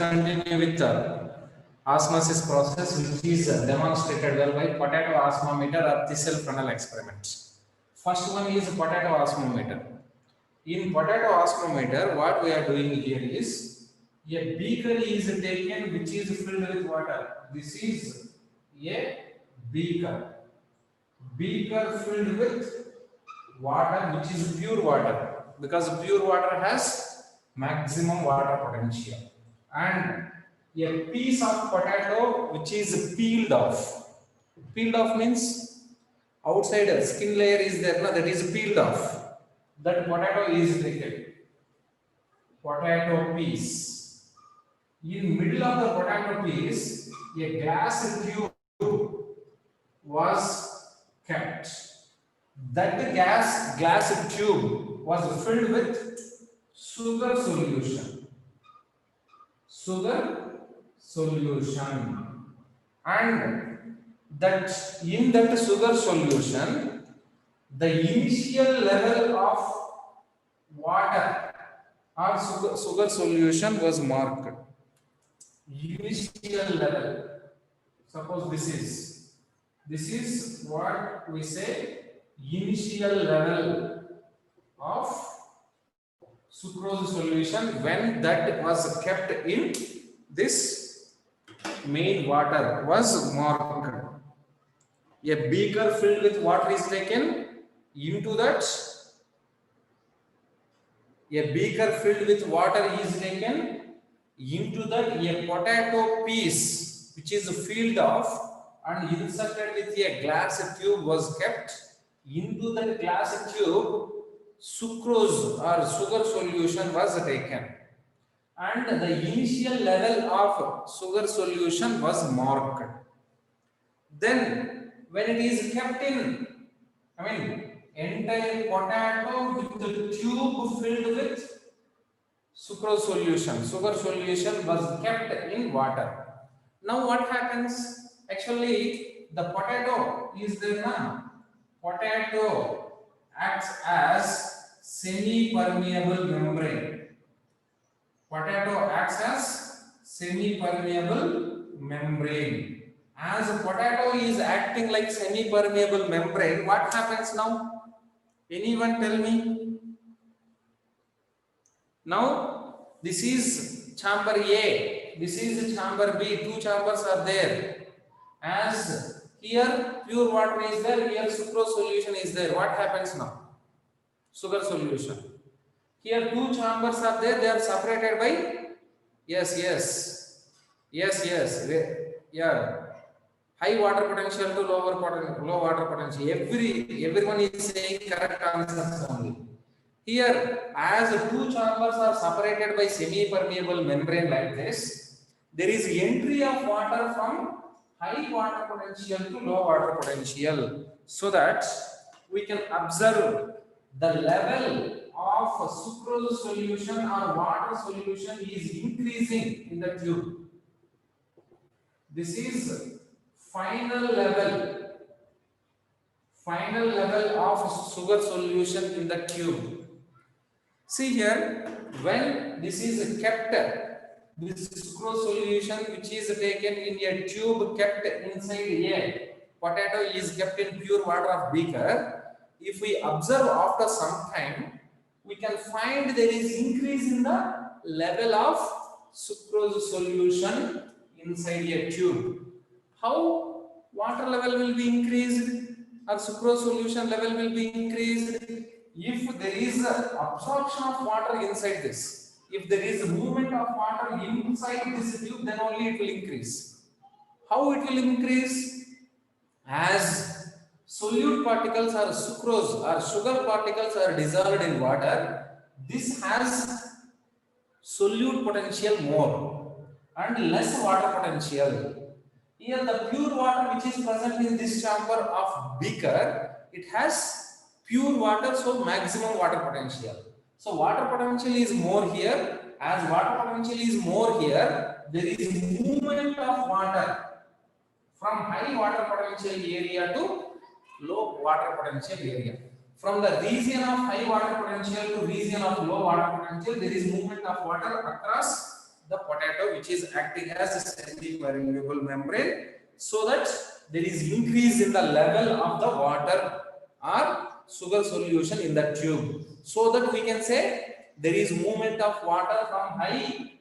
continue with osmosis process, which is demonstrated well by potato osmometer or thistle funnel experiments. First one is potato osmometer. In potato osmometer, what we are doing here is a beaker is taken which is filled with water. This is a beaker. Beaker filled with water, which is pure water, because pure water has maximum water potential. And a piece of potato which is peeled off. Peeled off means outside skin layer is there, no, that is peeled off. That potato is taken. Potato piece. In middle of the potato piece, a glass tube was kept. That glass tube was filled with sugar solution. Sugar solution. And that in that sugar solution, the initial level of water or sugar solution was marked. Initial level. Suppose this is what we say initial level of sucrose solution when that was kept in this main water was marked. A beaker filled with water is taken into that. A beaker filled with water is taken into that. A potato piece which is filled off and inserted with a glass tube was kept. Into that glass tube, sucrose or sugar solution was taken, and the initial level of sugar solution was marked. Then when it is kept in, entire potato with the tube filled with sucrose solution, sugar solution was kept in water. Now what happens? Actually, the potato is there now. Potato acts as semi-permeable membrane. Potato acts as semi-permeable membrane. As a potato is acting like semi-permeable membrane, what happens now? Anyone tell me? Now, this is chamber A, this is chamber B, two chambers are there. As here pure water is there, here sucrose solution is there. What happens now? Sugar solution. Here two chambers are there, they are separated by yes, high water potential to low water potential. Everyone is saying correct answers only. Here, as two chambers are separated by semi-permeable membrane like this, there is entry of water from high water potential to low water potential, so that we can observe the level of sucrose solution or water solution is increasing in the tube. This is final level of sugar solution in the tube. See here, when this is kept, this sucrose solution which is taken in a tube kept inside a potato is kept in pure water of beaker. If we observe after some time, we can find there is increase in the level of sucrose solution inside a tube. How water level will be increased or sucrose solution level will be increased? If there is absorption of water inside this, if there is movement of water inside this tube, then only it will increase. How it will increase? As solute particles or sucrose or sugar particles are dissolved in water, this has solute potential more and less water potential. Here the pure water which is present in this chamber of beaker, it has pure water, so maximum water potential. So water potential is more here. As water potential is more here, there is movement of water from high water potential area to low water potential area. From the region of high water potential to region of low water potential, there is movement of water across the potato, which is acting as a semi-permeable membrane, so that there is increase in the level of the water or sugar solution in the tube, so that we can say there is movement of water from high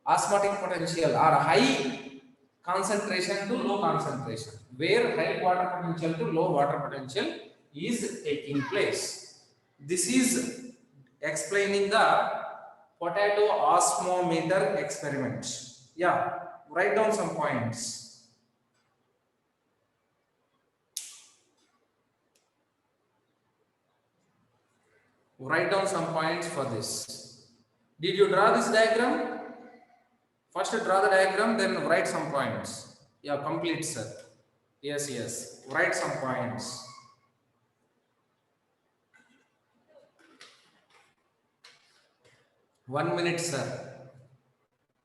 osmotic potential or high concentration to low concentration, where high water potential to low water potential is taking place. This is explaining the potato osmometer experiment. Yeah, write down some points. Write down some points for this. Did you draw this diagram? First draw the diagram, then write some points. Yeah, complete, sir. Yes, yes. Write some points. One minute, sir.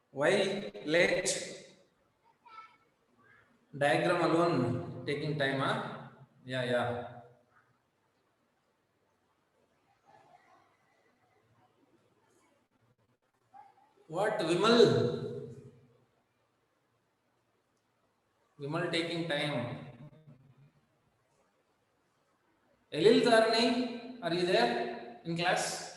Why late? Diagram alone taking time, huh? Yeah, yeah. What, Vimal? Vimal taking time. Elil Dharani, are you there in class?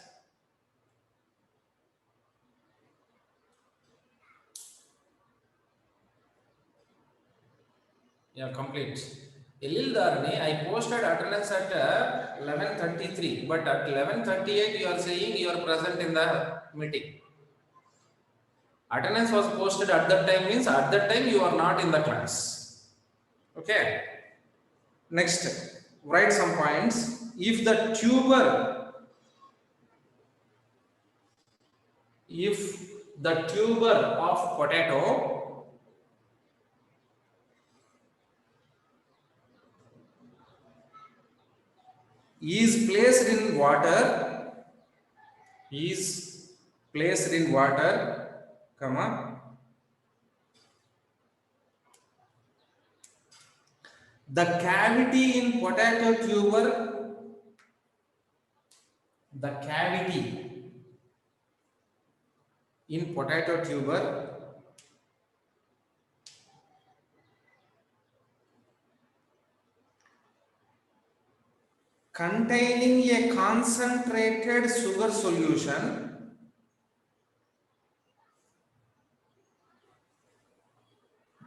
Yeah, complete. Elil Dharani, I posted attendance at 11:33, but at 11:38 you are saying you are present in the meeting. Attendance was posted at that time means at that time you are not in the class. Okay. Next, write some points. If the tuber of potato is placed in water, comma, the cavity in potato tuber, the cavity in potato tuber containing a concentrated sugar solution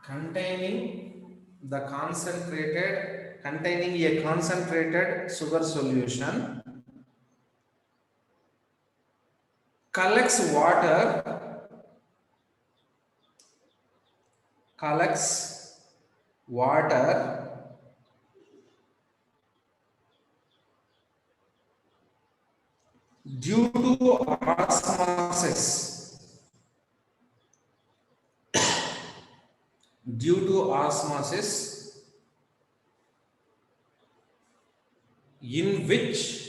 containing a concentrated sugar solution collects water due to osmosis in which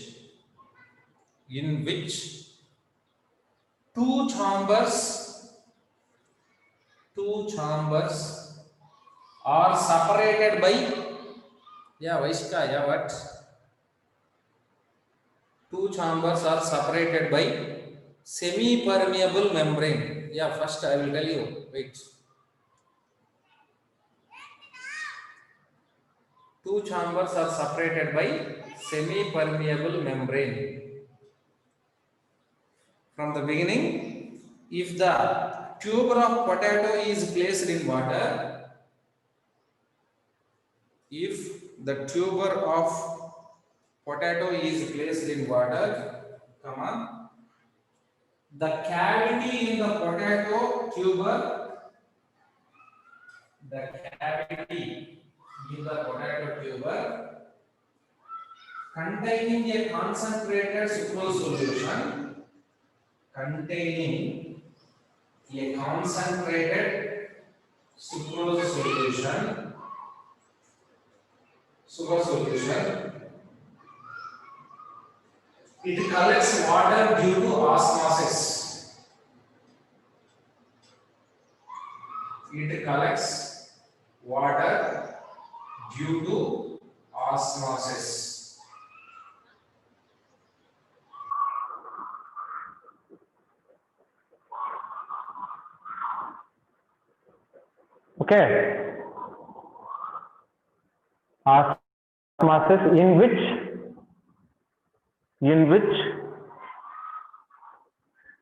two chambers are separated by, yeah, Vaishka, yeah, what? Two chambers are separated by semi-permeable membrane. Yeah, first I will tell you. Wait. Two chambers are separated by semi-permeable membrane. From the beginning, if the tuber of potato is placed in water, comma, the cavity in the potato tuber, containing a concentrated sucrose solution, sugar solution, it collects water due to osmosis. It collects water due to osmosis. Okay. Osmosis in which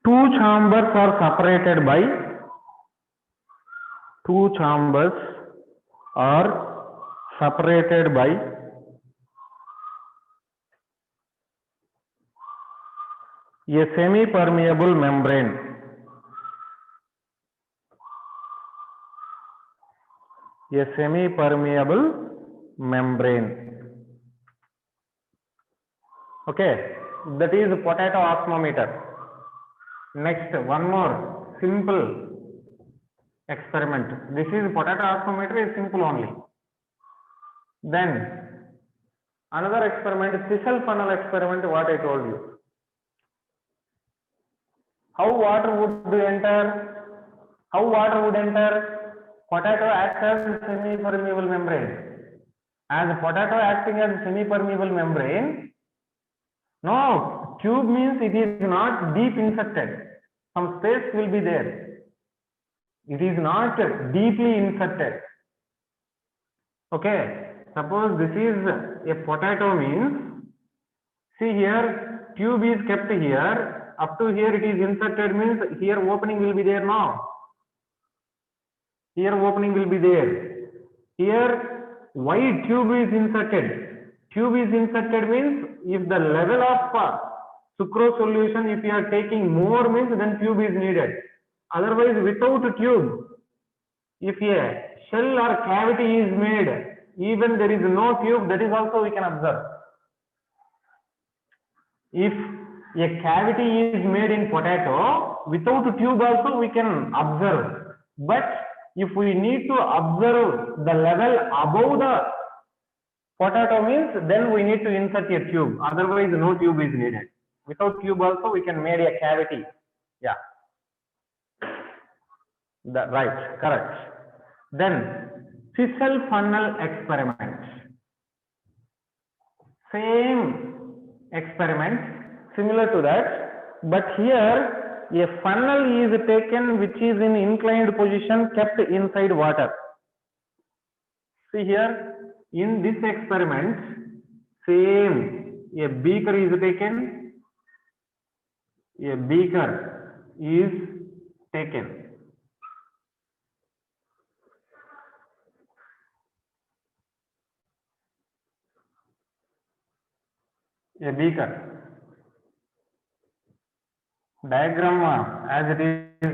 two chambers are separated by a semi-permeable membrane. A semi-permeable membrane. Okay, that is potato osmometer. Next, one more simple experiment. This is potato osmometer, is simple only. Then another experiment, Cecil funnel experiment, what I told you. How water would enter? Potato acts as semi-permeable membrane. As potato acting as semi-permeable membrane, no, tube means it is not deep inserted. Some space will be there. It is not deeply inserted. Okay, suppose this is a potato means, see here, tube is kept here, up to here it is inserted means here opening will be there now. Here opening will be there. Here, why tube is inserted? Tube is inserted means if the level of sucrose solution, if you are taking more means then tube is needed. Otherwise, without tube, if a shell or cavity is made, even there is no tube, that is also we can observe. If a cavity is made in potato, without tube also we can observe. But if we need to observe the level above the potato means, then we need to insert a tube. Otherwise, no tube is needed. Without tube also we can make a cavity. Yeah. Right, correct. Then Cecil funnel experiment. Same experiment, similar to that, but here a funnel is taken which is in inclined position, kept inside water. See here, in this experiment, same, a beaker is taken, a beaker is taken. A beaker. Diagram as it is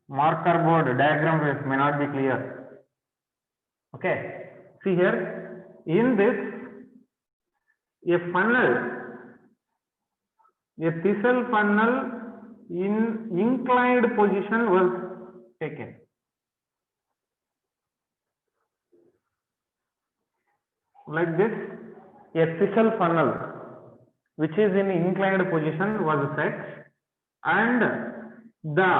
marker board, diagram may not be clear. Okay. See here, in this, a funnel, a Cecil funnel in inclined position was taken. Like this, a Cecil funnel which is in inclined position was set, and the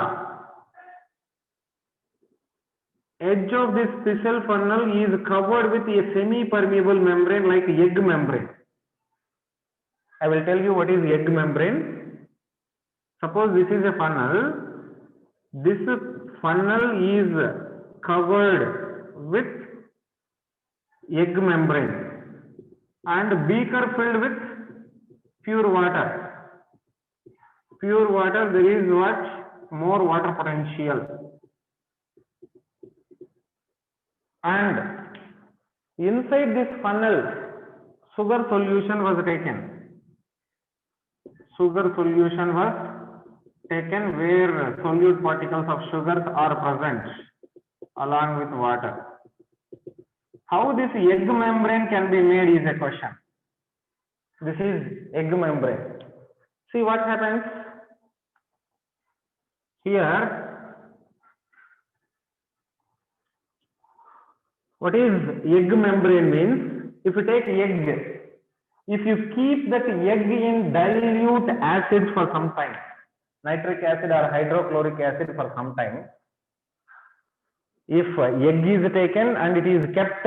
edge of this Cecil funnel is covered with a semi-permeable membrane like egg membrane. I will tell you what is egg membrane. Suppose this is a funnel. This funnel is covered with egg membrane and beaker filled with pure water. Pure water, there is what? More water potential. And inside this funnel, sugar solution was taken. Sugar solution was taken where solute particles of sugars are present along with water. How this egg membrane can be made is a question. This is egg membrane. See what happens here. What is egg membrane means? If you take egg, if you keep that egg in dilute acid for some time, nitric acid or hydrochloric acid for some time, if egg is taken and it is kept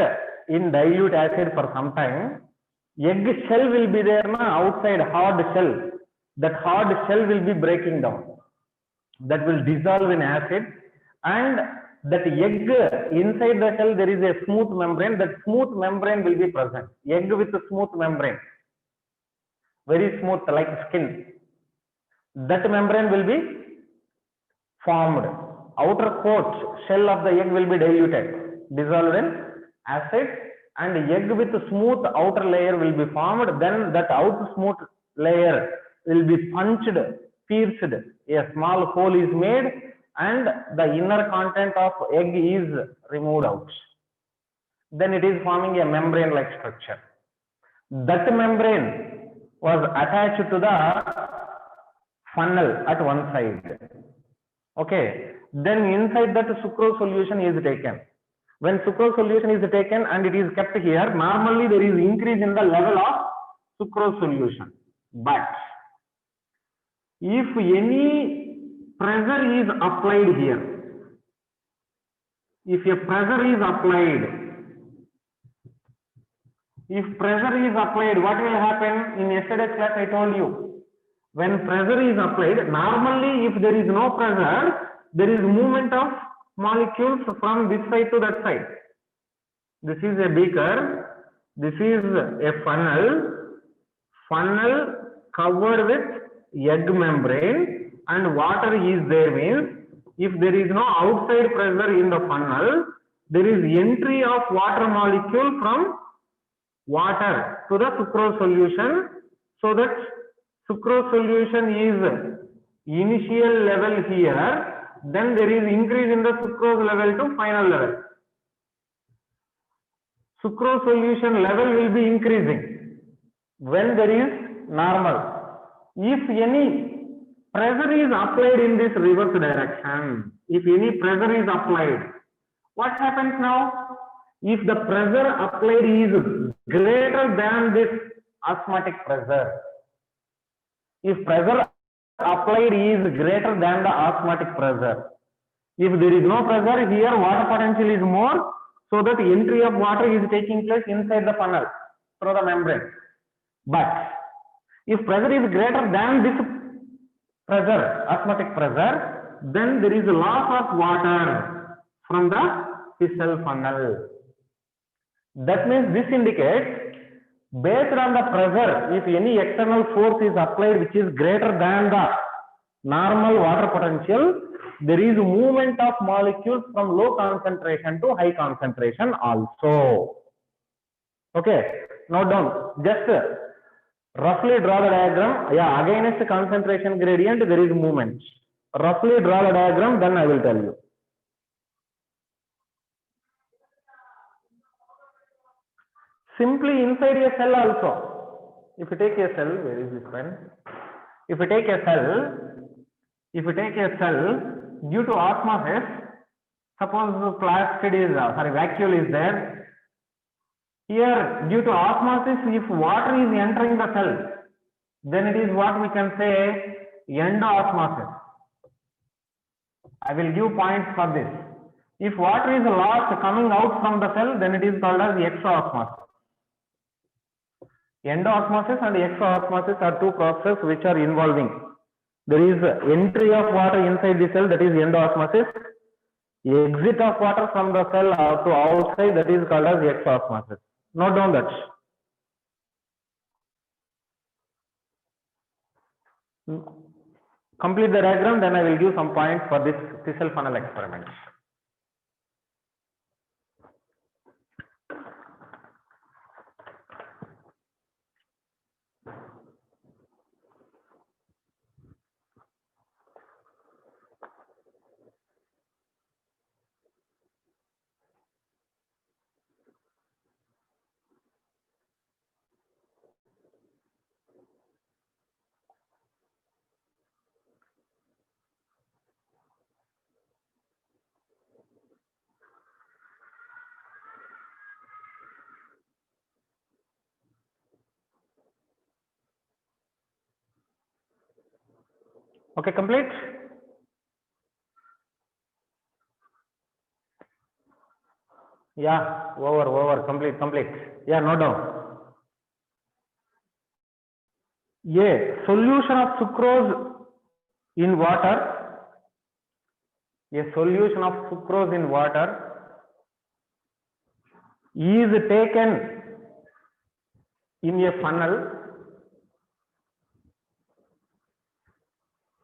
in dilute acid for some time, egg shell will be there outside, hard shell. That hard shell will be breaking down. That will dissolve in acid, and that egg inside the shell there is a smooth membrane. That smooth membrane will be present. Egg with a smooth membrane, very smooth like skin. That membrane will be formed. Outer coat shell of the egg will be diluted, dissolved in acid, and egg with a smooth outer layer will be formed. Then that outer smooth layer will be punched, pierced. A small hole is made, and the inner content of egg is removed out. Then it is forming a membrane-like structure. That membrane was attached to the funnel at one side. Okay. Then inside that sucrose solution is taken. When sucrose solution is taken and it is kept here, normally there is increase in the level of sucrose solution. But if any pressure is applied here, if a pressure is applied, what will happen? In yesterday's class I told you, when pressure is applied, normally if there is no pressure, there is movement of molecules from this side to that side. This is a beaker, this is a funnel covered with egg membrane, and water is there, means if there is no outside pressure in the funnel, there is entry of water molecule from water to the sucrose solution, so that sucrose solution is initial level here, then there is increase in the sucrose level to final level. Sucrose solution level will be increasing when there is normal. If any pressure is applied in this reverse direction, if any pressure is applied, what happens now? If the pressure applied is greater than this osmotic pressure, if pressure applied is greater than the osmotic pressure, if there is no pressure here, water potential is more, so that entry of water is taking place inside the funnel through the membrane. But if pressure is greater than this pressure, osmotic pressure, then there is a loss of water from the Fischl funnel. That means this indicates, based on the pressure, if any external force is applied which is greater than the normal water potential, there is movement of molecules from low concentration to high concentration also. Okay, note down, just roughly draw the diagram. Yeah, against concentration gradient there is movement. Roughly draw the diagram, then I will tell you. Simply inside a cell also, if you take a cell, where is this pen? If you take a cell, due to osmosis, suppose vacuole is there. Here, due to osmosis, if water is entering the cell, then it is what we can say endoosmosis. I will give points for this. If water is lost coming out from the cell, then it is called as exoosmosis. Endoosmosis and exoosmosis are two processes which are involving. There is entry of water inside the cell, that is endoosmosis. Exit of water from the cell to outside, that is called as exoosmosis. Note down that. Complete the diagram, then I will give some points for this Fischl funnel experiment. Okay, complete? Yeah, over, complete. Yeah, note down. A solution of sucrose in water a solution of sucrose in water is taken in a funnel,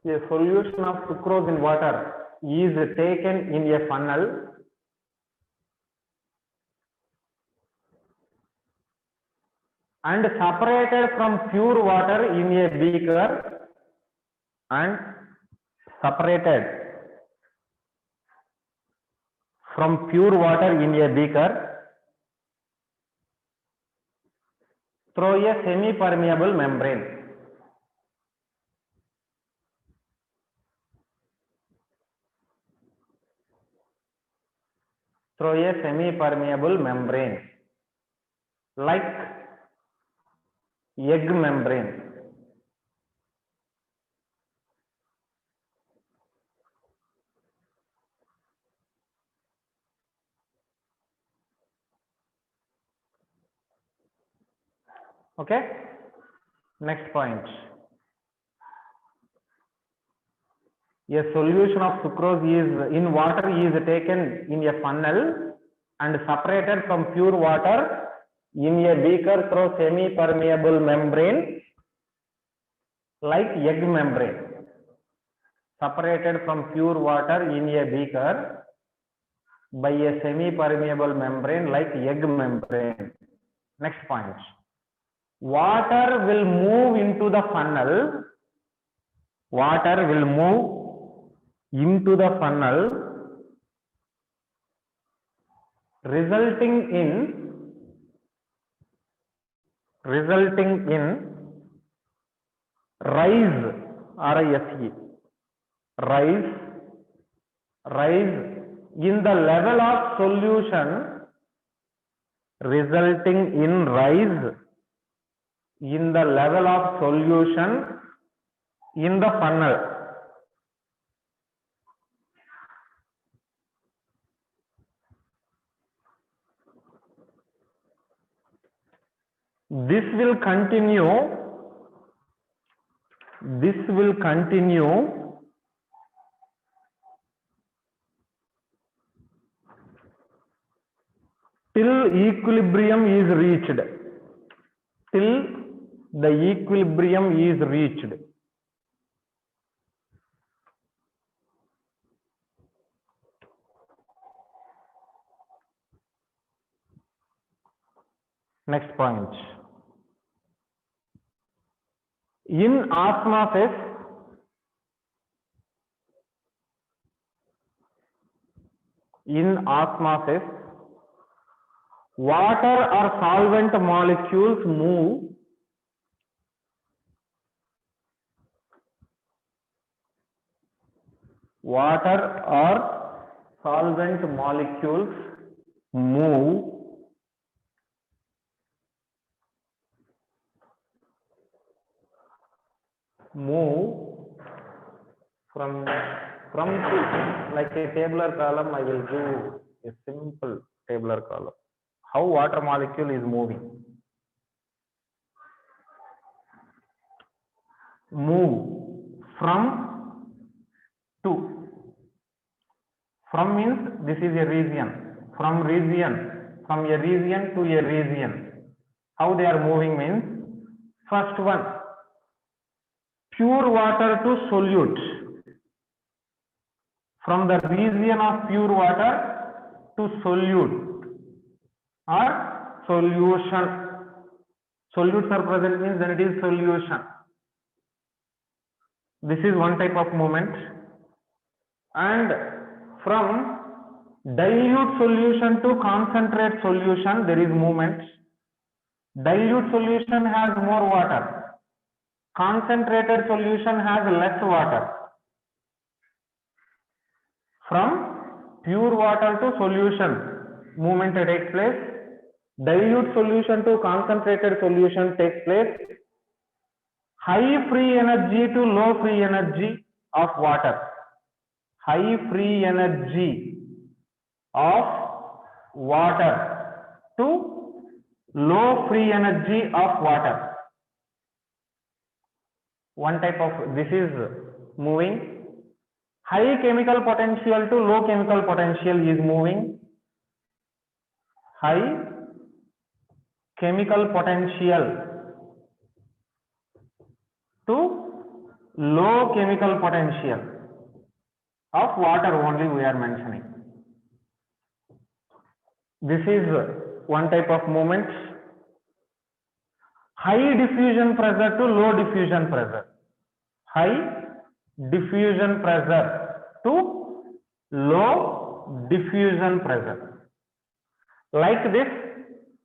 a solution of sucrose in water is taken in a funnel and separated from pure water in a beaker and separated from pure water in a beaker through a semi-permeable membrane. Through a semi-permeable membrane like egg membrane. Okay, next point. A solution of sucrose is in water is taken in a funnel and separated from pure water in a beaker through semi-permeable membrane like egg membrane. Separated from pure water in a beaker by a semi-permeable membrane like egg membrane. Next point. Water will move into the funnel. Water will move into the funnel, resulting in rise, R-I-S-E, rise in the level of solution, resulting in rise in the level of solution in the funnel. This will continue till equilibrium is reached. Till the equilibrium is reached. Next point. In osmosis, water or solvent molecules move from to, like a tabular column. I will do a simple tabular column. How water molecule is moving? Move from to. From means this is a region. From a region to a region. How they are moving means, first one, pure water to solute. From the region of pure water to solute or solution. Solutes are present means then it is solution. This is one type of movement. And from dilute solution to concentrate solution, there is movement. Dilute solution has more water. Concentrated solution has less water. From pure water to solution, movement takes place. Dilute solution to concentrated solution takes place. High free energy to low free energy of water. High free energy of water to low free energy of water. One type of, this is moving. high chemical potential to low chemical potential is moving. High chemical potential to low chemical potential of water only we are mentioning. This is one type of movement. High diffusion pressure to low diffusion pressure. High diffusion pressure to low diffusion pressure. Like this,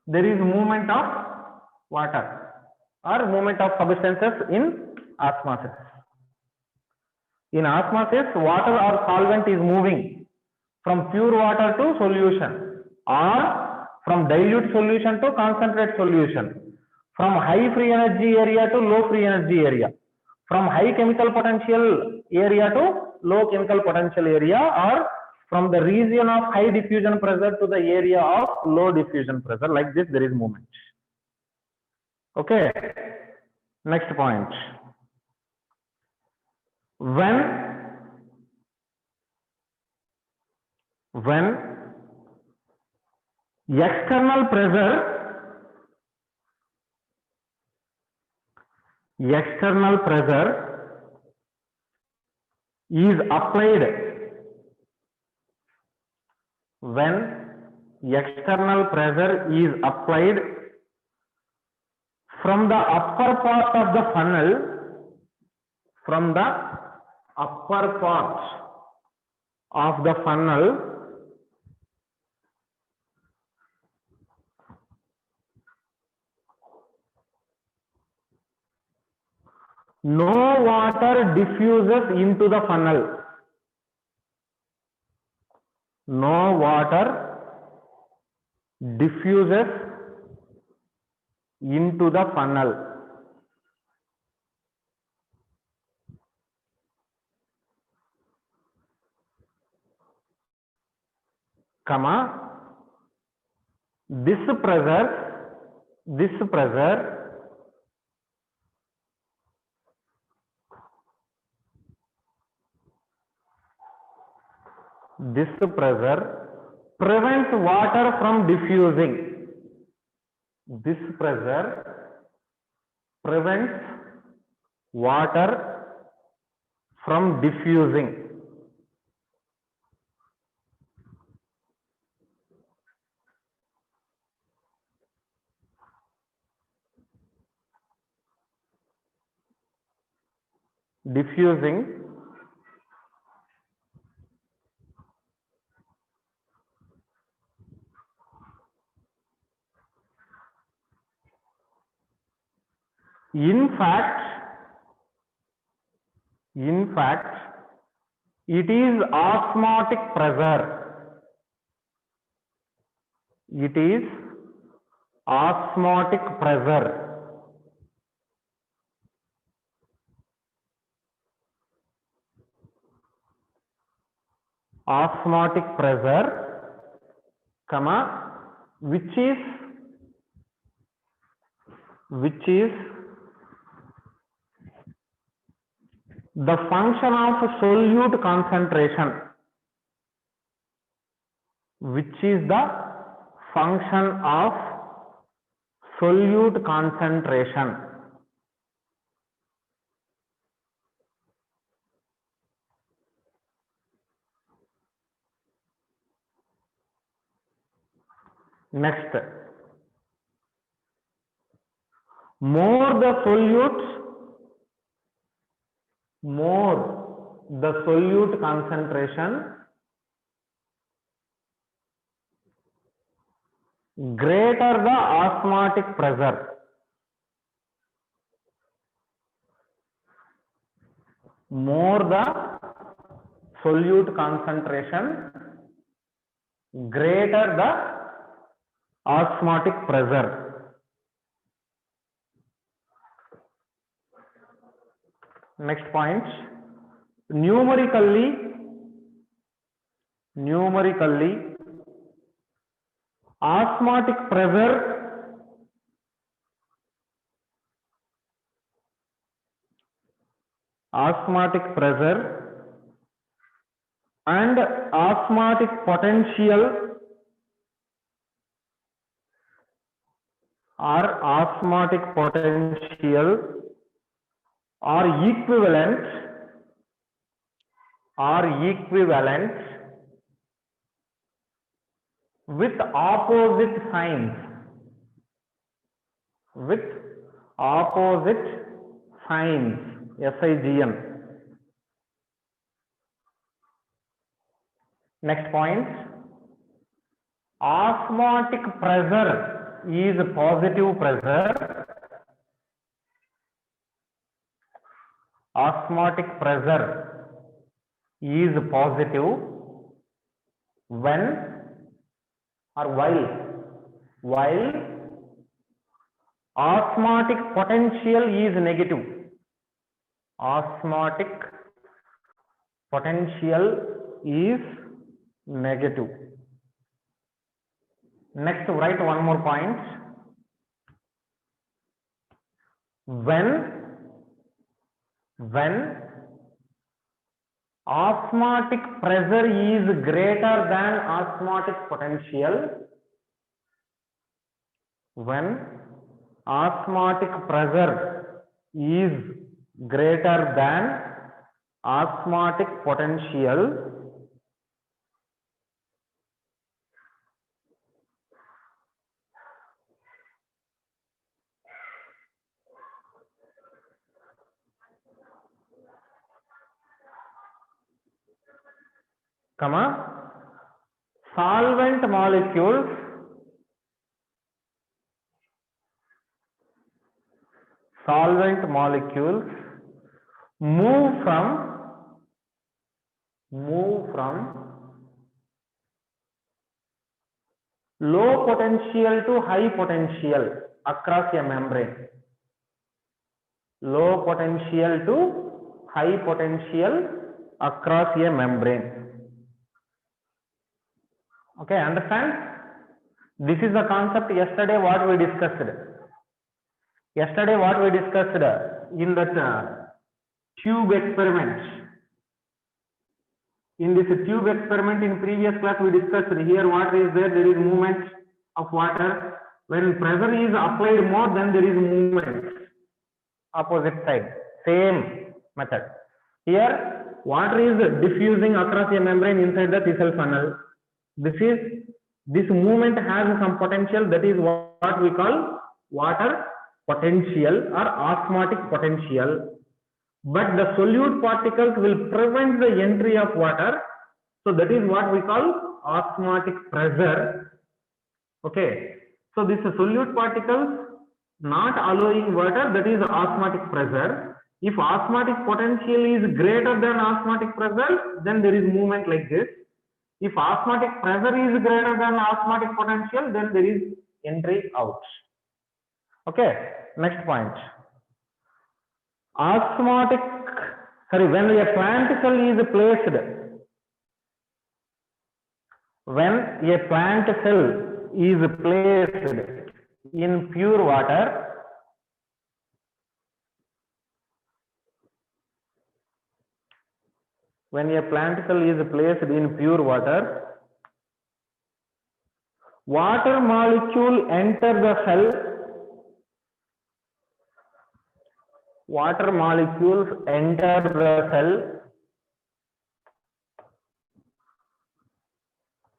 there is movement of water or movement of substances in osmosis. In osmosis, water or solvent is moving from pure water to solution, or from dilute solution to concentrate solution, from high free energy area to low free energy area, from high chemical potential area to low chemical potential area, or from the region of high diffusion pressure to the area of low diffusion pressure. Like this, there is movement. Okay. Next point. When external pressure is applied, when external pressure is applied from the upper part of the funnel, from the upper part of the funnel, no water diffuses into the funnel. No water diffuses into the funnel. Comma, this pressure prevents water from diffusing. This pressure prevents water from diffusing. In fact, it is osmotic pressure. It is osmotic pressure. Osmotic pressure, comma, which is the function of solute concentration. Which is the function of solute concentration. Next, more the solute concentration, greater the osmotic pressure. More the solute concentration, greater the osmotic pressure. Next point, numerically osmotic pressure and osmotic potential are equivalent with opposite signs, SIGN. Next point, osmotic pressure is positive pressure. Osmotic pressure is positive when or while osmotic potential is negative. Osmotic potential is negative. Next, write one more point. When osmotic pressure is greater than osmotic potential, when osmotic pressure is greater than osmotic potential, solvent molecules move from low potential to high potential across a membrane. Low potential to high potential across a membrane. Okay, understand? This is the concept yesterday what we discussed. In that tube experiment. In this tube experiment in previous class we discussed here what is there? There is movement of water. When pressure is applied more, then there is movement. Opposite side. Same method. Here water is diffusing across a membrane inside the Thysell funnel. This movement has some potential, that is what we call water potential or osmotic potential. But the solute particles will prevent the entry of water. So that is what we call osmotic pressure. Okay. So this solute particles not allowing water, that is osmotic pressure. If osmotic potential is greater than osmotic pressure, then there is movement like this. If osmotic pressure is greater than osmotic potential, then there is entry out. Okay, next point. When a plant cell is placed in pure water, water molecule enter the cell. Water molecules enter the cell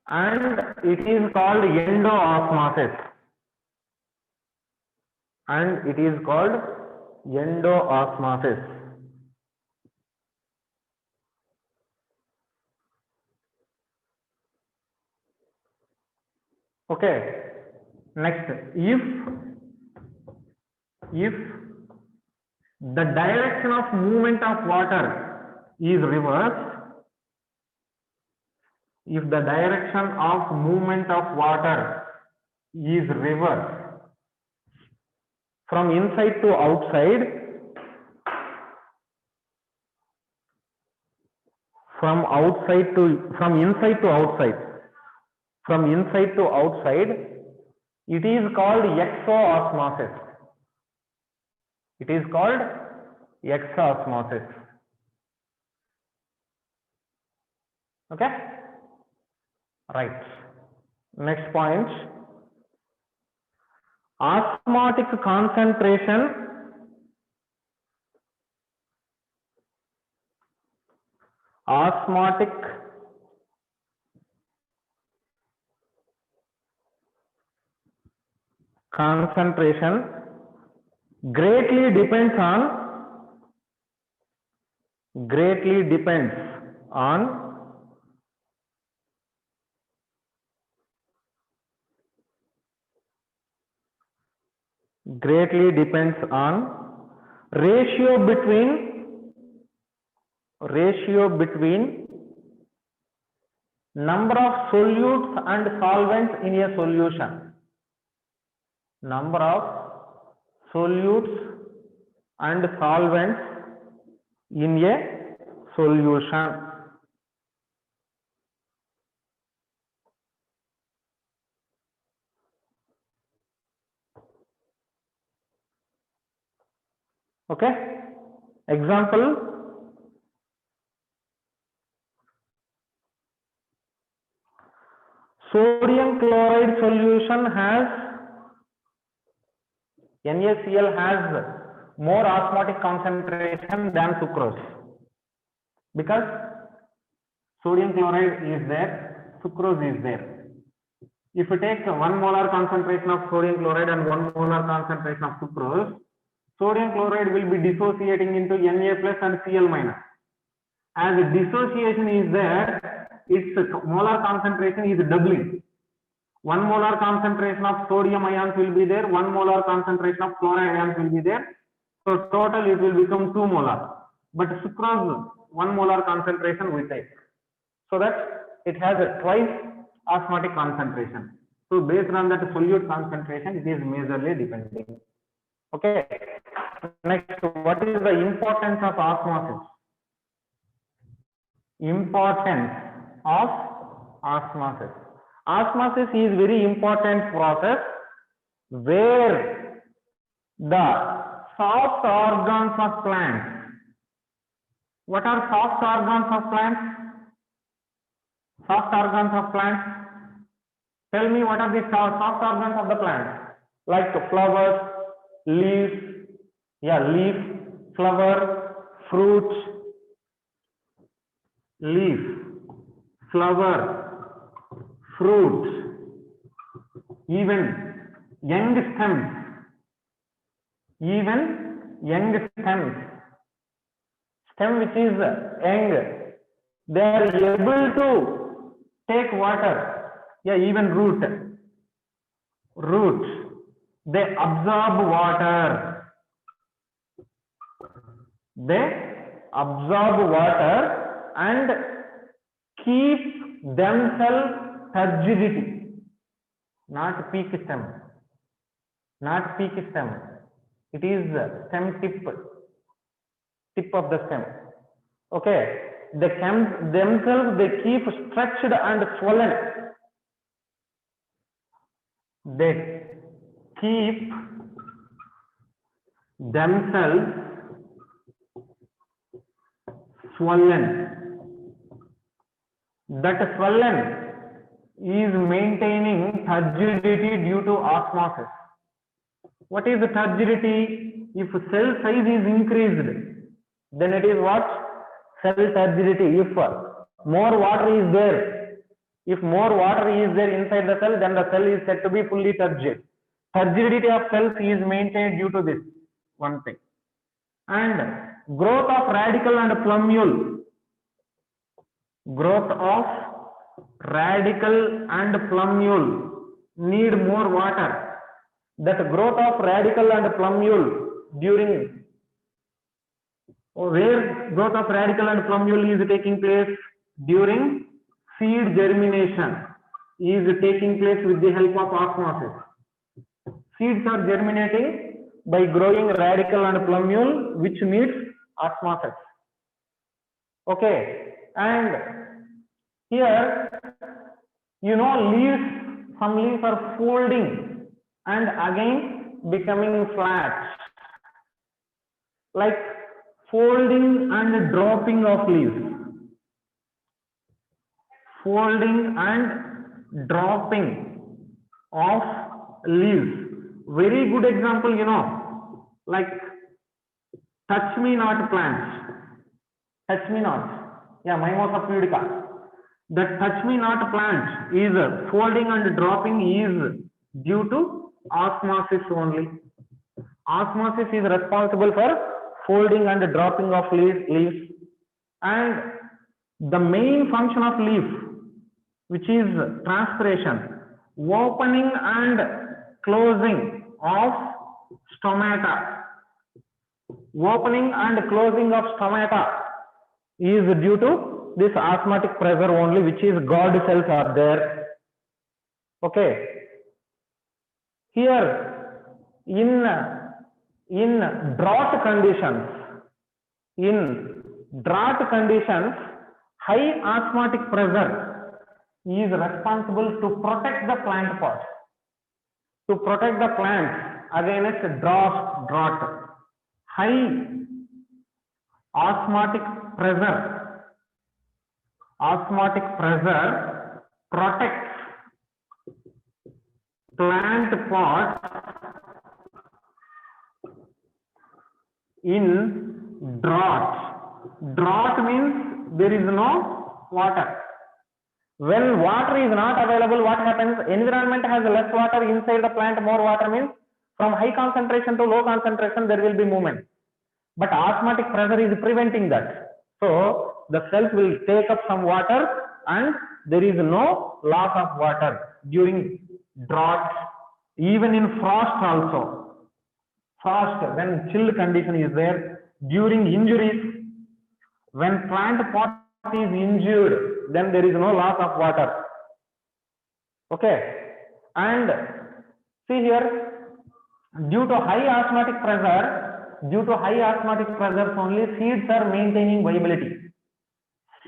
and it is called endoosmosis. Okay. Next, if the direction of movement of water is reversed, from inside to outside, from inside to outside, it is called exoosmosis. Okay, right. Next point, osmotic concentration. Osmotic concentration greatly depends on ratio between number of solutes and solvents in a solution. Number of solutes and solvents in a solution. Okay, example, sodium chloride solution has NaCl has more osmotic concentration than sucrose, because sodium chloride is there, sucrose is there. If you take 1 molar concentration of sodium chloride and 1 molar concentration of sucrose, sodium chloride will be dissociating into Na plus and Cl minus. As dissociation is there, its molar concentration is doubling. 1 molar concentration of sodium ions will be there, 1 molar concentration of chloride ions will be there. So total it will become 2 molar. But sucrose 1 molar concentration we take. So that it has a twice osmotic concentration. So based on that solute concentration, it is majorly depending. Okay. Next, what is the importance of osmosis? Importance of osmosis. Osmosis is very important process where the soft organs of plants. What are soft organs of plants? Soft organs of plants. Tell me what are the soft organs of the plant? Like flowers, leaves, leaf, flower, fruits, leaf, flower, fruits, even young stems, stem which is young, they are able to take water. Even roots, they absorb water. And keep themselves turgidity. Not peak stem. It is stem tip of the stem. Okay. Themselves they keep stretched and swollen. They keep themselves swollen. That swollen is maintaining turgidity due to osmosis. What is the turgidity? If cell size is increased, then it is what? Cell turgidity. If more water is there, inside the cell, then the cell is said to be fully turgid. Turgidity of cells is maintained due to this one thing. And growth of radicle and plumule. Growth of radicle and plumule need more water. That growth of radicle and plumule where growth of radicle and plumule is taking place? During seed germination is taking place with the help of osmosis. Seeds are germinating by growing radicle and plumule, which needs osmosis. Okay, and here leaves, some leaves are folding and again becoming flat, like folding and dropping of leaves. folding and dropping of leaves. Very good example, you know, like touch me not plants. Touch me not. Yeah, Mimosa pudica. The touch me not plant is folding and dropping is due to osmosis only. Osmosis is responsible for folding and dropping of leaves, and the main function of leaf, which is transpiration, opening and closing of stomata. Opening and closing of stomata is due to this osmotic pressure only, which is guard cells are there. Okay. Here in drought conditions, high osmotic pressure is responsible to protect the plant pot, to protect the plants against drought. High osmotic pressure protects plant pot in drought. Drought means there is no water. When water is not available, what happens? Environment has less water, inside the plant more water means from high concentration to low concentration there will be movement. But osmotic pressure is preventing that. So the cells will take up some water and there is no loss of water during drought, even in frost also. Frost, when chill condition is there, during injuries, when plant pot is injured, then there is no loss of water. Okay, and see here, due to high osmotic pressure only seeds are maintaining viability.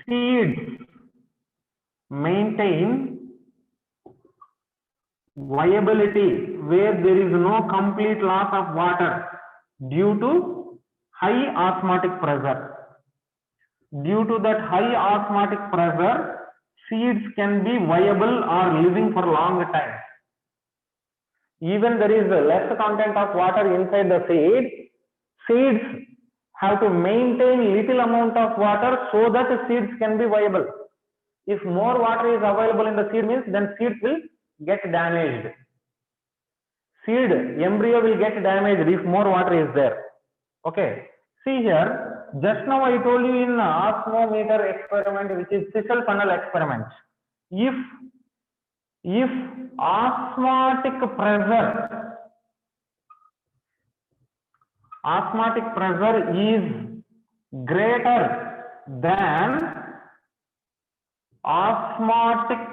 Seeds maintain viability where there is no complete loss of water due to high osmotic pressure. Due to that high osmotic pressure, seeds can be viable or living for long time. Even there is less content of water inside the seeds have to maintain little amount of water so that seeds can be viable. If more water is available in the seed means then seeds will get damaged. Seed embryo will get damaged if more water is there. Okay. See here, just now I told you in osmometer experiment, which is Sissel funnel experiment. If osmotic pressure is greater than osmotic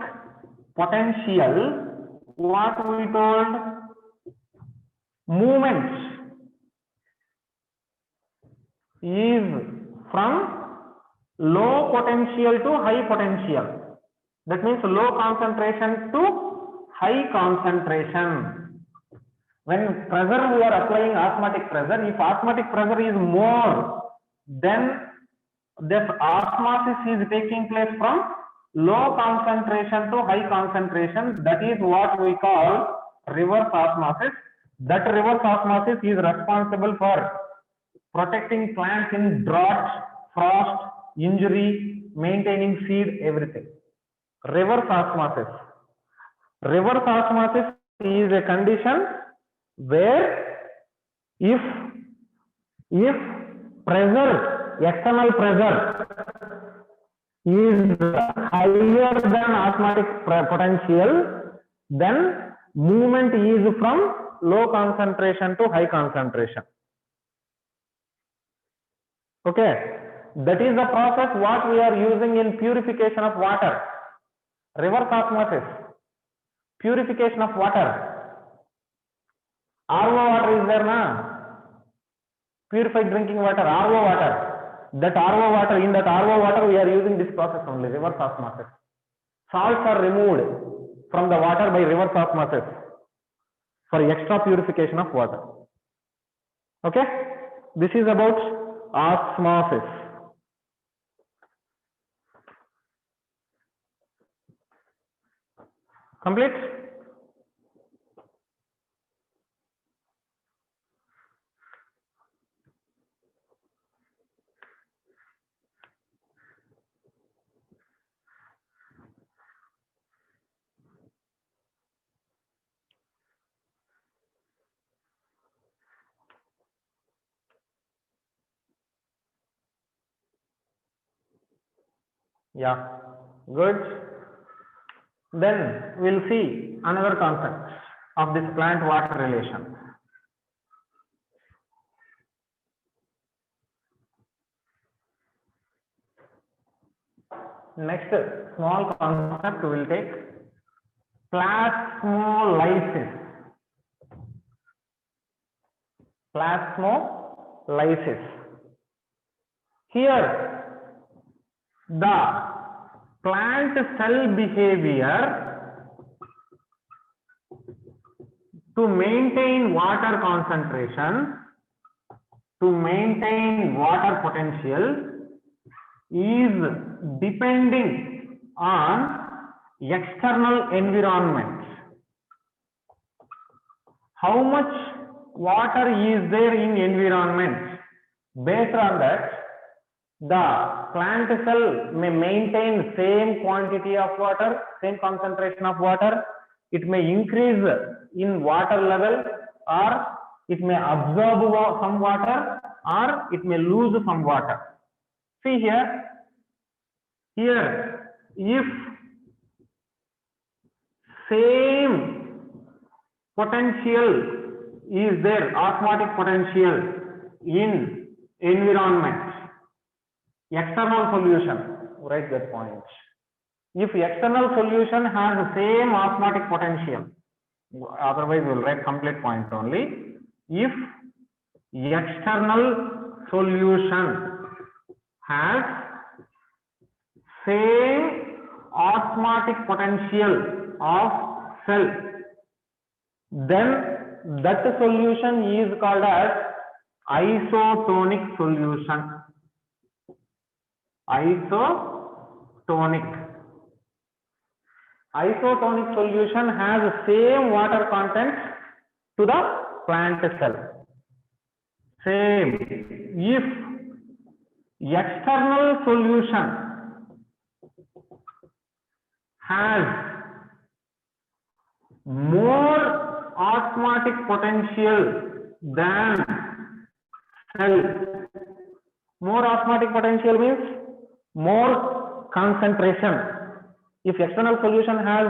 potential, what we told, movement is from low potential to high potential. That means low concentration to high concentration. When pressure we are applying osmotic pressure, if osmotic pressure is more, then this osmosis is taking place from low concentration to high concentration. That is what we call reverse osmosis. That reverse osmosis is responsible for protecting plants in drought, frost, injury, maintaining seed, everything. Reverse osmosis. Reverse osmosis is a condition where if pressure, external pressure is higher than osmotic potential, then movement is from low concentration to high concentration. Okay, that is the process what we are using in purification of water. Reverse osmosis, purification of water. RO water is there, na? Purified drinking water, RO water. That RO water, in that RO water we are using this process only, reverse osmosis. Salts are removed from the water by reverse osmosis for extra purification of water. Okay, this is about osmosis. Complete? Yeah, good. Then we'll see another concept of this plant water relation. Next small concept we'll take plasmolysis. Plasmolysis. Here the plant cell behavior to maintain water concentration, to maintain water potential, is depending on external environment. How much water is there in environment? Based on that, the plant cell may maintain same quantity of water, same concentration of water. It may increase in water level, or it may absorb some water, or it may lose some water. See here, if same potential is there, osmotic potential in environment, external solution, write that point. If external solution has the same osmotic potential, otherwise we will write complete point only. If external solution has same osmotic potential of cell, then that solution is called as isotonic solution. Isotonic solution has same water content to the plant cell. Same. If external solution has more osmotic potential than cell, more osmotic potential means more concentration. If external solution has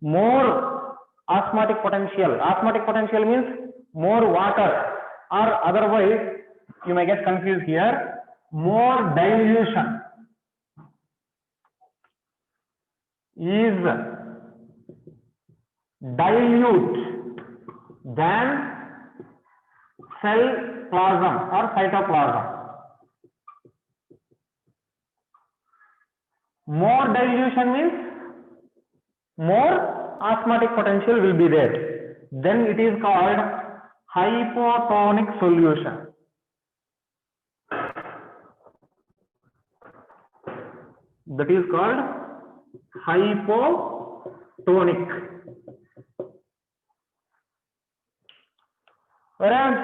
more osmotic potential means more water, or otherwise you may get confused here, more dilution is dilute than cell plasm or cytoplasm. More dilution means more osmotic potential will be there. Then it is called hypotonic solution. That is called hypotonic. Whereas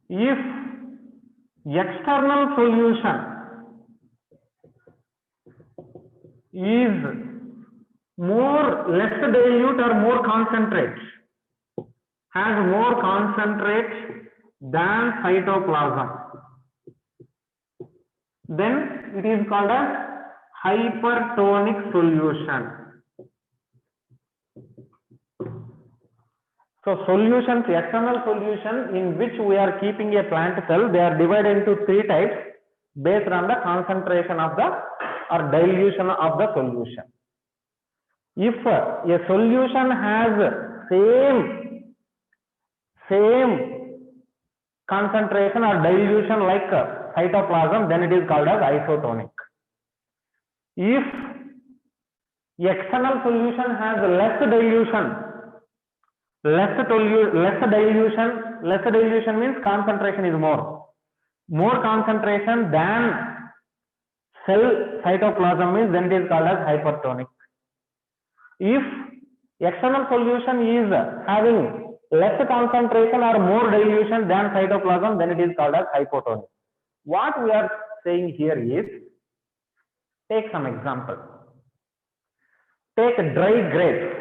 if external solution is less dilute or more concentrate, has more concentrate than cytoplasm, then it is called as hypertonic solution. So solutions, external solution in which we are keeping a plant cell, they are divided into three types based on the concentration of the or dilution of the solution. If a solution has same concentration or dilution like cytoplasm, then it is called as isotonic. If external solution has less dilution means concentration is more concentration than cell cytoplasm means then it is called as hypertonic. If external solution is having less concentration or more dilution than cytoplasm, then it is called as hypotonic. What we are saying here is, take some example. Take dry grapes.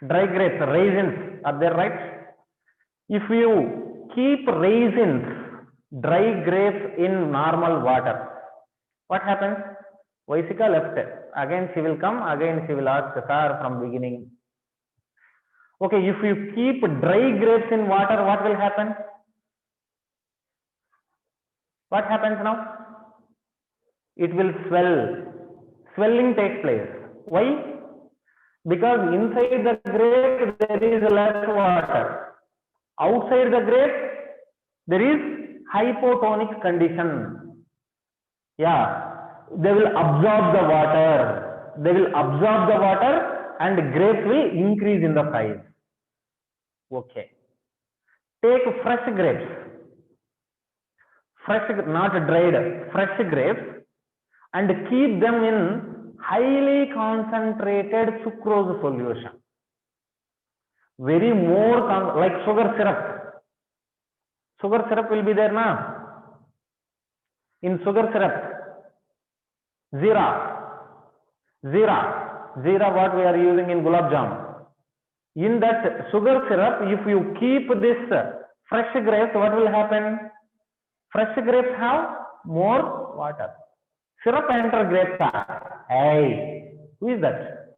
Dry grapes, raisins, are there, right? If you keep raisins, dry grapes in normal water, what happens? Vaisika left. Again she will come, again she will ask, sir, from beginning. Okay, if you keep dry grapes in water, what will happen? What happens now? It will swell. Swelling takes place. Why? Because inside the grape there is less water. Outside the grape there is hypotonic condition. Yeah, they will absorb the water. They will absorb the water and grapes will increase in the size. Okay. Take fresh grapes. Fresh, not dried, fresh grapes, and keep them in highly concentrated sucrose solution. Very more like sugar syrup. Sugar syrup will be there now. In sugar syrup, Zira what we are using in gulab jam. In that sugar syrup, if you keep this fresh grapes, what will happen? Fresh grapes have more water. Syrup enter grapes. Hey, who is that?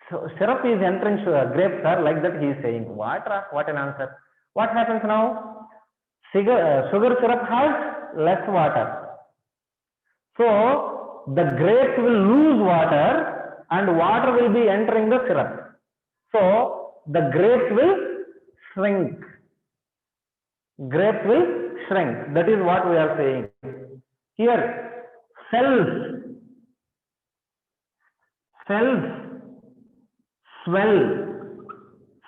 So syrup is entering grapes, sir, like that he is saying. What an answer. What happens now? Sugar syrup has less water. So the grapes will lose water and water will be entering the syrup. So the grapes will shrink. Grapes will shrink. That is what we are saying. Here, cells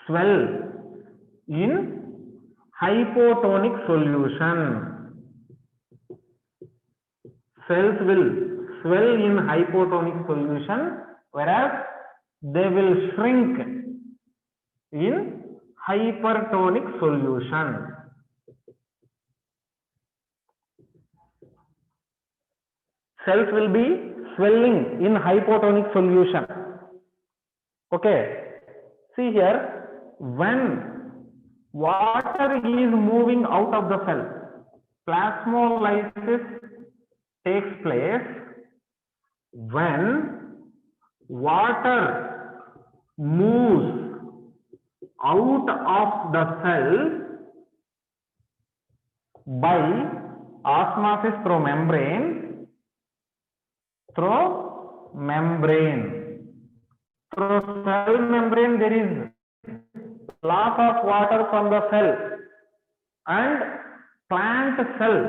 swell in hypotonic solution. Cells will swell in hypotonic solution, whereas they will shrink in hypertonic solution. Cells will be swelling in hypotonic solution. Okay. See here, when water is moving out of the cell, plasmolysis takes place when water moves out of the cell by osmosis through membrane. Through cell membrane there is loss of water from the cell, and plant cell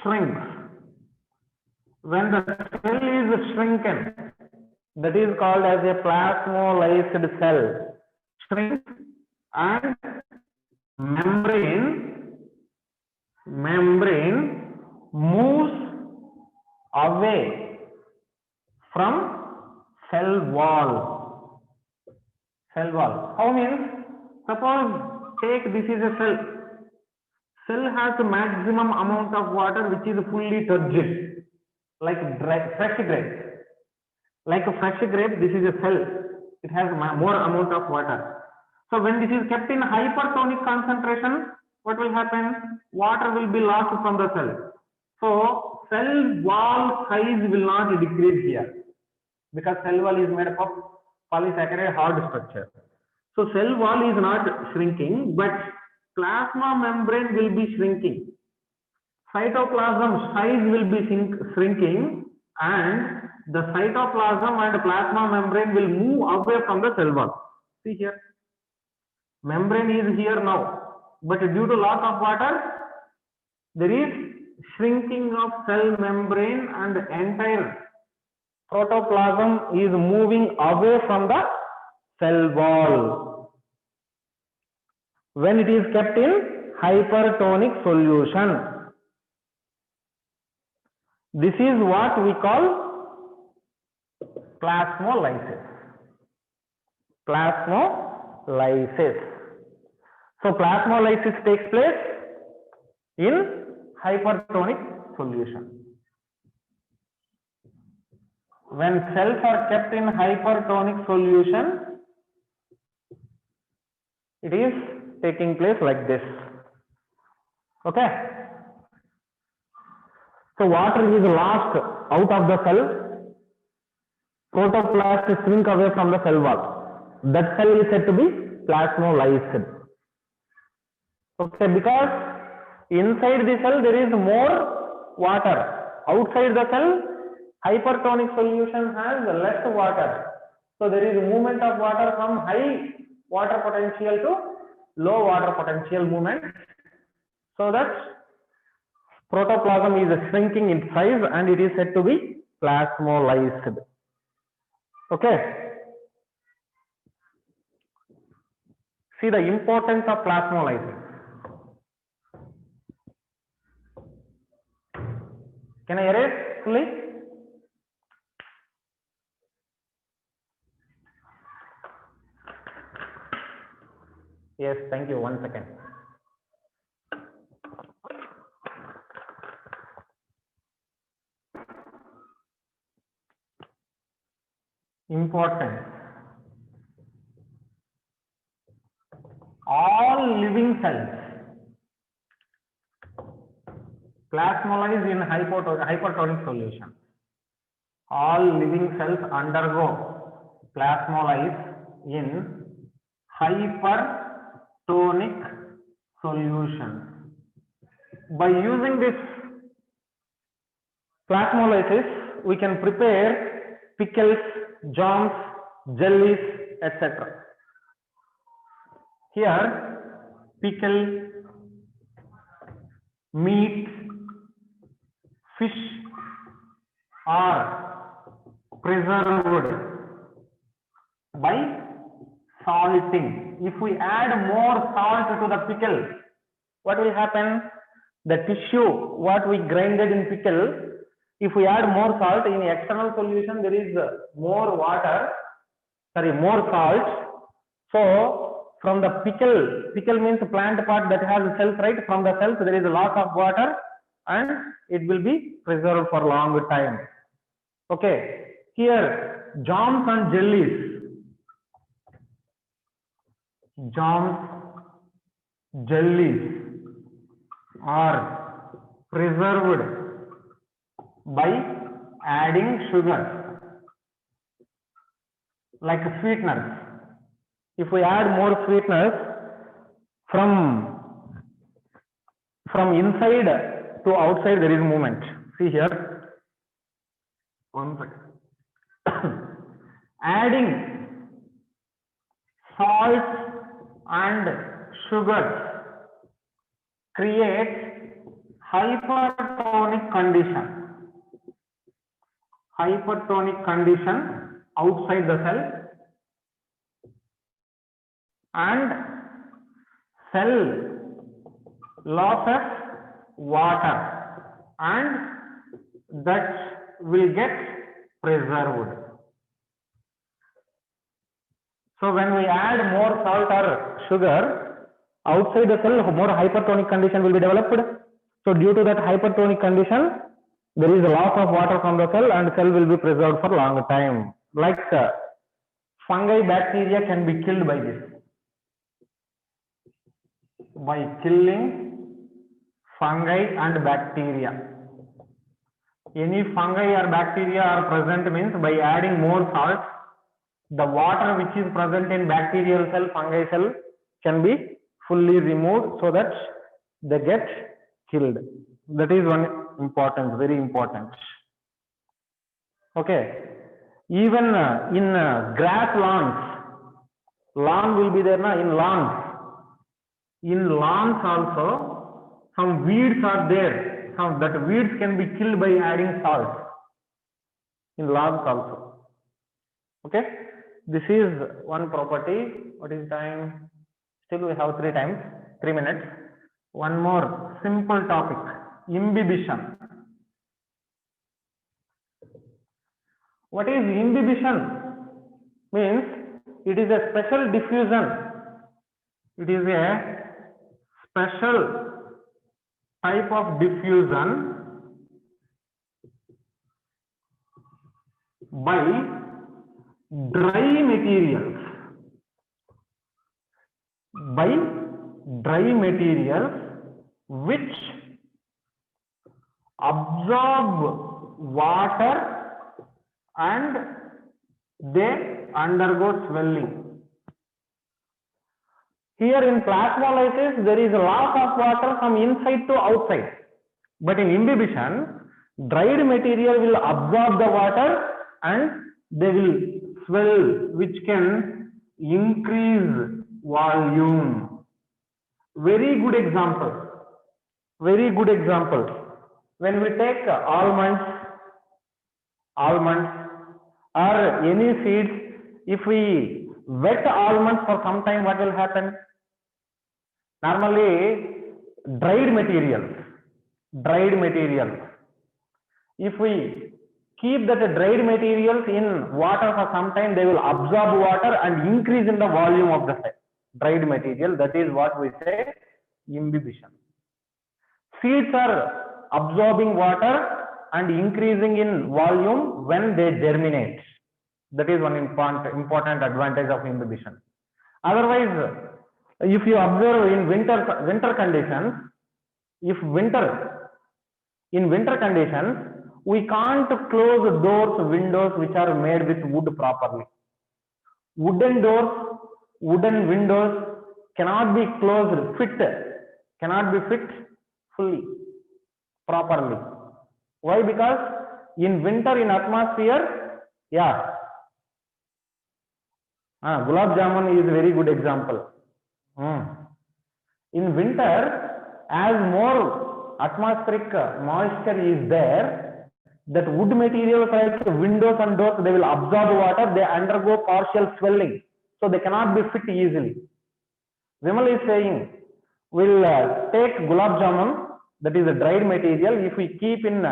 shrinks. When the cell is shrunken, that is called as a plasmolyzed cell. Shrinks, and membrane moves away from cell wall. How means? Suppose take this is a cell. Cell has a maximum amount of water which is fully turgid, like fresh grape. Like a fresh grape, this is a cell. It has more amount of water. So when this is kept in hypertonic concentration, what will happen? Water will be lost from the cell. So cell wall size will not decrease here, because cell wall is made up of polysaccharide hard structure. So cell wall is not shrinking, but plasma membrane will be shrinking. Cytoplasm size will be shrinking, and the cytoplasm and plasma membrane will move away from the cell wall. See here, membrane is here now, but due to loss of water, there is shrinking of cell membrane, and entire protoplasm is moving away from the cell wall when it is kept in hypertonic solution. This is what we call plasmolysis. Plasmolysis. So plasmolysis takes place in hypertonic solution. When cells are kept in hypertonic solution, it is taking place like this. Okay. So water is lost out of the cell. Protoplast shrink away from the cell wall. That cell is said to be plasmolyzed. Okay, because inside the cell there is more water. Outside the cell, hypertonic solution has less water. So there is movement of water from high water potential to low water potential movement. So that protoplasm is shrinking in size and it is said to be plasmolyzed. Okay. See the importance of plasmolysis. Can I erase fully? Yes, thank you. 1 second. Important. All living cells plasmolyze in hypertonic solution. All living cells undergo plasmolyze in hypertonic solution. By using this plasmolysis, we can prepare pickles, jams, jellies, etc. Here, pickle, meat, fish are preserved by salting. If we add more salt to the pickle, what will happen? The tissue, what we grinded in pickle, if we add more salt in external solution, there is more more salt. So from the pickle means plant part that has cells, right? From the cells there is a lot of water and it will be preserved for long time. Okay, here jams and jellies. Jams, jellies are preserved by adding sugar, like sweeteners. If we add more sweeteners from inside to outside, there is movement. See here. 1 second. Adding salt and sugar creates hypertonic condition. Hypertonic condition outside the cell, and cell loses water and that will get preserved. So when we add more salt or sugar outside the cell, more hypertonic condition will be developed. So due to that hypertonic condition, there is a loss of water from the cell and cell will be preserved for long time. Like fungi, bacteria can be killed by this. By killing fungi and bacteria. Any fungi or bacteria are present means by adding more salt, the water which is present in bacterial cell, fungi cell can be fully removed so that they get killed. That is one importance, very important. Okay. Even in grass lawns, lawn will be there na, in lawns. In lawns also, some weeds are there. Some that weeds can be killed by adding salt. In lawns also. Okay. This is one property. What is time? Still we have 3 minutes. One more simple topic. Imbibition. What is imbibition? Means it is a special diffusion. It is a special type of diffusion by dry materials. By dry materials which absorb water and they undergo swelling. Here in plasmolysis, there is a loss of water from inside to outside. But in imbibition, dried material will absorb the water and they will swell, which can increase volume. Very good example. Very good example. When we take almonds or any seeds, if we wet almonds for some time, what will happen? Normally, dried materials. If we keep that dried materials in water for some time, they will absorb water and increase in the volume of the dried material. That is what we say imbibition. Seeds are absorbing water and increasing in volume when they germinate. That is one important advantage of imbibition. Otherwise, if you observe in winter conditions, in winter conditions, we can't close doors, windows which are made with wood properly. Wooden doors, wooden windows cannot be closed, cannot be fit fully, properly. Why? Because in winter in atmosphere, gulab jamun is a very good example. In winter, as more atmospheric moisture is there, that wood materials like windows and doors, they will absorb water, they undergo partial swelling, so they cannot be fit easily. Vimal is saying, we'll take gulab jamun, that is a dried material, if we keep in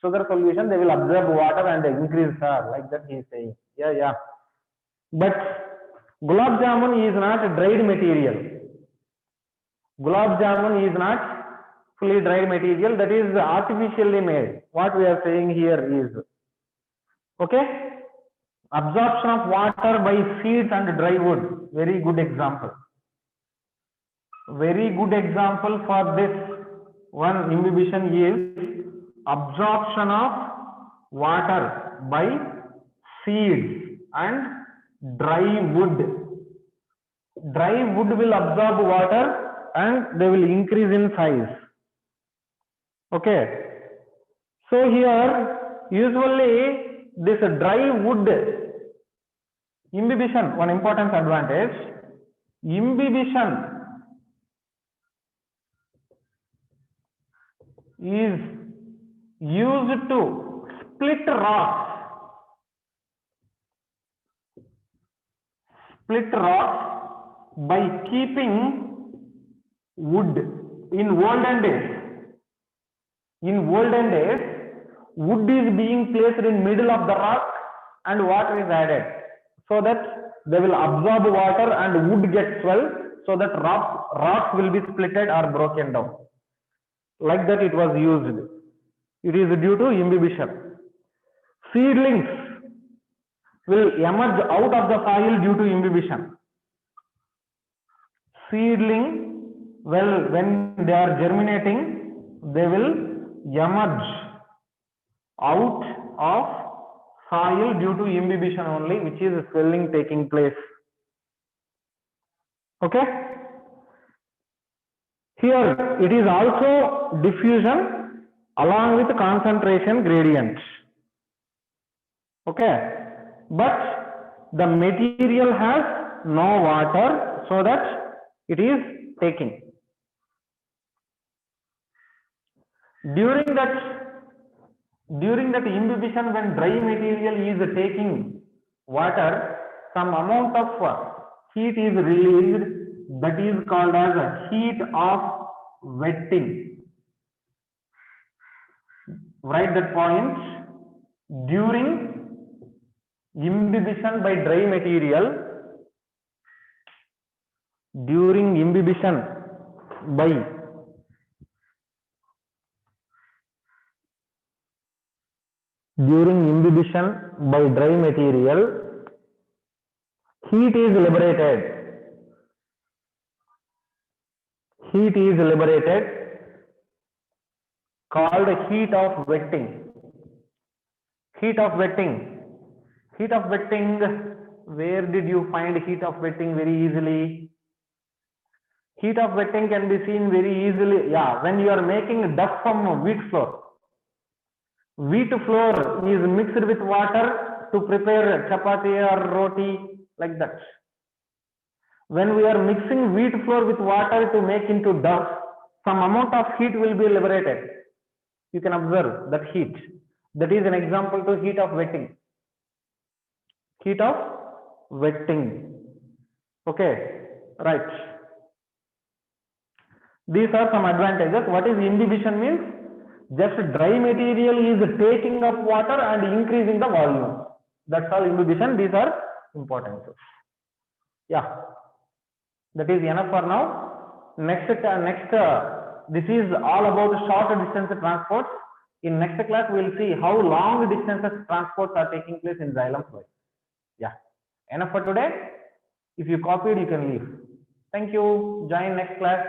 sugar solution, they will absorb water and increase like that he is saying. But gulab jamun is not a dried material. Gulab jamun is not fully dried material, that is artificially made. What we are saying here is, okay, absorption of water by seeds and dry wood. Very good example. Very good example for this one imbibition is absorption of water by seeds and dry wood. Dry wood will absorb water and they will increase in size. Okay. So here usually this dry wood imbibition, one important advantage, imbibition is used to split rocks. Split rocks by keeping wood. In olden days, wood is being placed in middle of the rock and water is added, so that they will absorb water and wood gets swelled, so that rocks will be splitted or broken down. Like that it was used. It is due to imbibition. Seedlings will emerge out of the soil due to imbibition. Seedling, well, when they are germinating, they will emerge out of soil due to imbibition only, which is swelling taking place. Okay? Here it is also diffusion along with concentration gradient. Okay? But the material has no water, so that it is taking. During that imbibition, when dry material is taking water, some amount of heat is released, that is called as heat of wetting. Write that point. During imbibition by dry material, during imbibition by dry material, heat is liberated. Heat is liberated, called heat of wetting. Heat of wetting. Heat of wetting. Where did you find heat of wetting very easily? Heat of wetting can be seen very easily. Yeah, when you are making duff from wheat flour. Wheat flour is mixed with water to prepare chapati or roti, like that. When we are mixing wheat flour with water to make into duff, some amount of heat will be liberated. You can observe that heat. That is an example to heat of wetting. Heat of wetting. Okay, right. These are some advantages. What is imbibition means? Just dry material is taking up water and increasing the volume. That's all imbibition. These are important. Yeah, that is enough for now. Next, this is all about short distance transports. In next class, we will see how long distances transports are taking place in xylem fluid. Yeah, enough for today. If you copied, you can leave. Thank you. Join next class.